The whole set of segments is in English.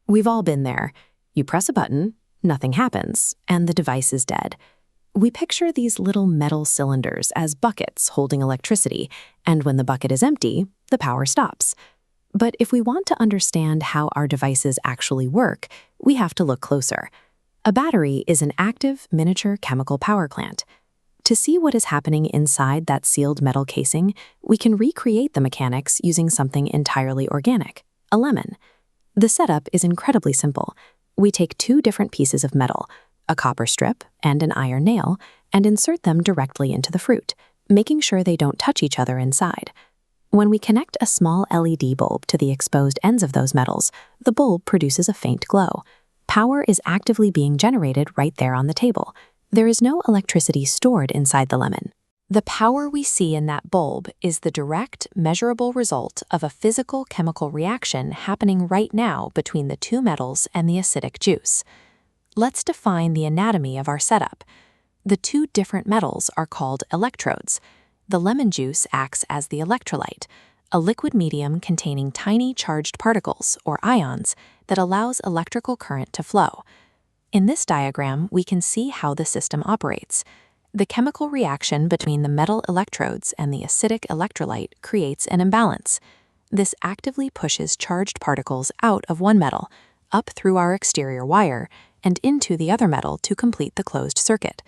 We've all been there. You press a button, nothing happens, and the device is dead. We picture these little metal cylinders as buckets holding electricity, and when the bucket is empty, the power stops. But if we want to understand how our devices actually work, we have to look closer. A battery is an active, miniature chemical power plant. To see what is happening inside that sealed metal casing, we can recreate the mechanics using something entirely organic, a lemon. The setup is incredibly simple. We take two different pieces of metal, a copper strip and an iron nail, and insert them directly into the fruit, making sure they don't touch each other inside. When we connect a small LED bulb to the exposed ends of those metals, the bulb produces a faint glow. Power is actively being generated right there on the table. There is no electricity stored inside the lemon. The power we see in that bulb is the direct, measurable result of a physical chemical reaction happening right now between the two metals and the acidic juice. Let's define the anatomy of our setup. The two different metals are called electrodes. The lemon juice acts as the electrolyte, a liquid medium containing tiny charged particles, or ions, that allows electrical current to flow. In this diagram, we can see how the system operates. The chemical reaction between the metal electrodes and the acidic electrolyte creates an imbalance. This actively pushes charged particles out of one metal, up through our exterior wire, and into the other metal to complete the closed circuit.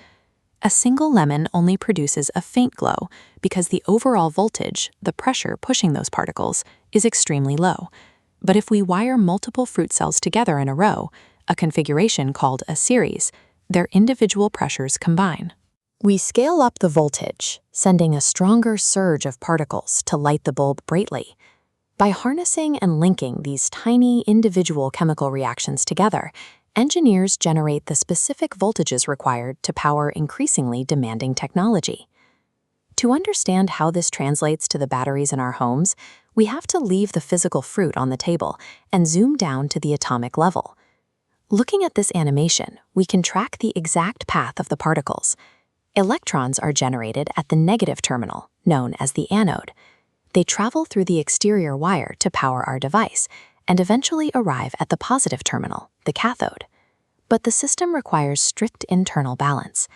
A single lemon only produces a faint glow because the overall voltage, the pressure pushing those particles, is extremely low. But if we wire multiple fruit cells together in a row, a configuration called a series, their individual pressures combine. We scale up the voltage, sending a stronger surge of particles to light the bulb brightly. By harnessing and linking these tiny individual chemical reactions together, engineers generate the specific voltages required to power increasingly demanding technology. To understand how this translates to the batteries in our homes, we have to leave the physical fruit on the table and zoom down to the atomic level. Looking at this animation, we can track the exact path of the particles. Electrons are generated at the negative terminal, known as the anode. They travel through the exterior wire to power our device, and eventually arrive at the positive terminal, the cathode. But the system requires strict internal balance.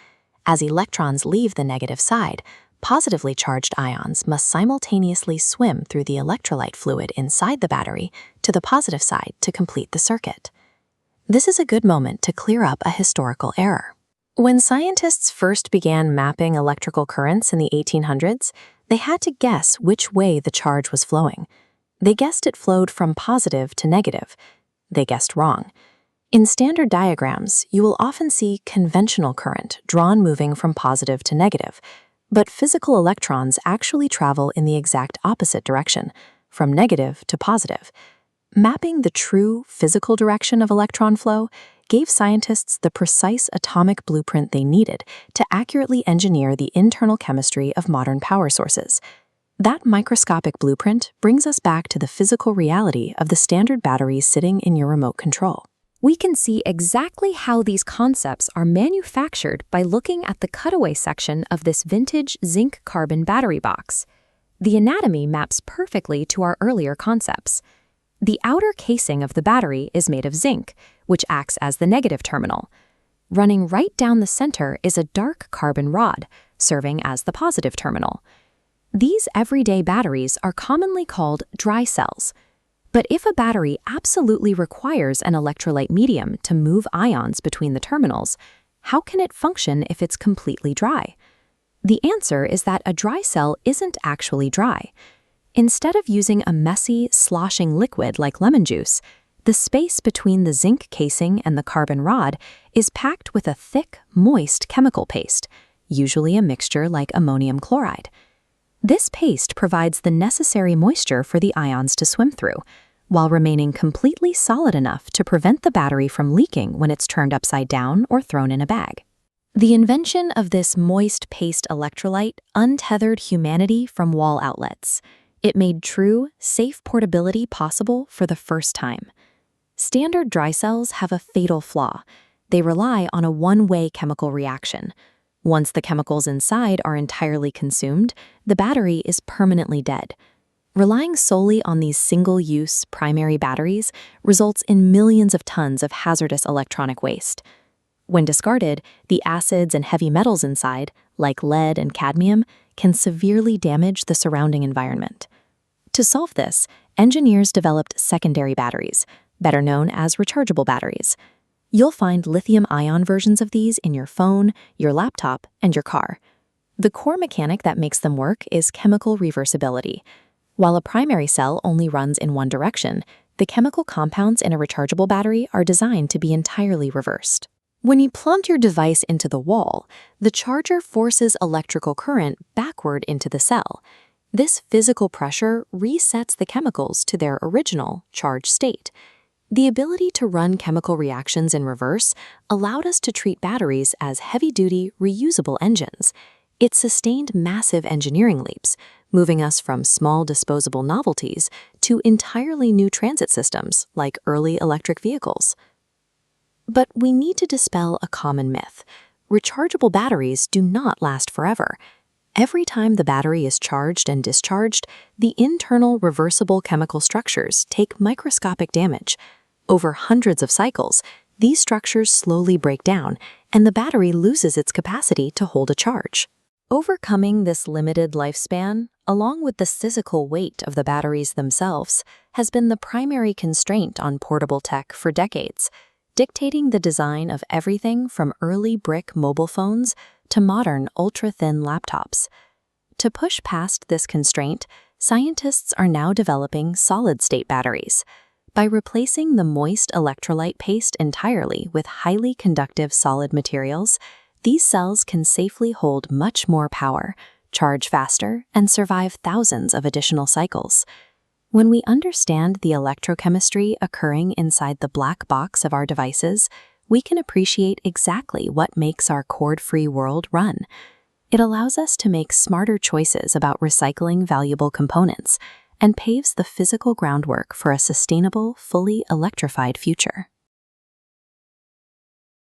As electrons leave the negative side, positively charged ions must simultaneously swim through the electrolyte fluid inside the battery to the positive side to complete the circuit. This is a good moment to clear up a historical error. When scientists first began mapping electrical currents in the 1800s, they had to guess which way the charge was flowing. They guessed it flowed from positive to negative. They guessed wrong. In standard diagrams, you will often see conventional current drawn moving from positive to negative, but physical electrons actually travel in the exact opposite direction, from negative to positive. Mapping the true physical direction of electron flow gave scientists the precise atomic blueprint they needed to accurately engineer the internal chemistry of modern power sources. That microscopic blueprint brings us back to the physical reality of the standard batteries sitting in your remote control. We can see exactly how these concepts are manufactured by looking at the cutaway section of this vintage zinc-carbon battery box. The anatomy maps perfectly to our earlier concepts. The outer casing of the battery is made of zinc, which acts as the negative terminal. Running right down the center is a dark carbon rod, serving as the positive terminal. These everyday batteries are commonly called dry cells. But if a battery absolutely requires an electrolyte medium to move ions between the terminals, how can it function if it's completely dry? The answer is that a dry cell isn't actually dry. Instead of using a messy, sloshing liquid like lemon juice, the space between the zinc casing and the carbon rod is packed with a thick, moist chemical paste, usually a mixture like ammonium chloride. This paste provides the necessary moisture for the ions to swim through, while remaining completely solid enough to prevent the battery from leaking when it's turned upside down or thrown in a bag. The invention of this moist paste electrolyte untethered humanity from wall outlets. It made true, safe portability possible for the first time. Standard dry cells have a fatal flaw. They rely on a one-way chemical reaction. Once the chemicals inside are entirely consumed, the battery is permanently dead. Relying solely on these single-use primary batteries results in millions of tons of hazardous electronic waste. When discarded, the acids and heavy metals inside, like lead and cadmium, can severely damage the surrounding environment. To solve this, engineers developed secondary batteries, better known as rechargeable batteries. You'll find lithium-ion versions of these in your phone, your laptop, and your car. The core mechanic that makes them work is chemical reversibility. While a primary cell only runs in one direction, the chemical compounds in a rechargeable battery are designed to be entirely reversed. When you plug your device into the wall, the charger forces electrical current backward into the cell. This physical pressure resets the chemicals to their original charged state. The ability to run chemical reactions in reverse allowed us to treat batteries as heavy-duty, reusable engines. It sustained massive engineering leaps, moving us from small disposable novelties to entirely new transit systems like early electric vehicles. But we need to dispel a common myth. Rechargeable batteries do not last forever. Every time the battery is charged and discharged, the internal reversible chemical structures take microscopic damage. Over hundreds of cycles, these structures slowly break down, and the battery loses its capacity to hold a charge. Overcoming this limited lifespan, along with the physical weight of the batteries themselves, has been the primary constraint on portable tech for decades, dictating the design of everything from early brick mobile phones to modern ultra-thin laptops. To push past this constraint, scientists are now developing solid-state batteries. By replacing the moist electrolyte paste entirely with highly conductive solid materials, these cells can safely hold much more power, charge faster, and survive thousands of additional cycles. When we understand the electrochemistry occurring inside the black box of our devices, we can appreciate exactly what makes our cord-free world run. It allows us to make smarter choices about recycling valuable components and paves the physical groundwork for a sustainable, fully electrified future.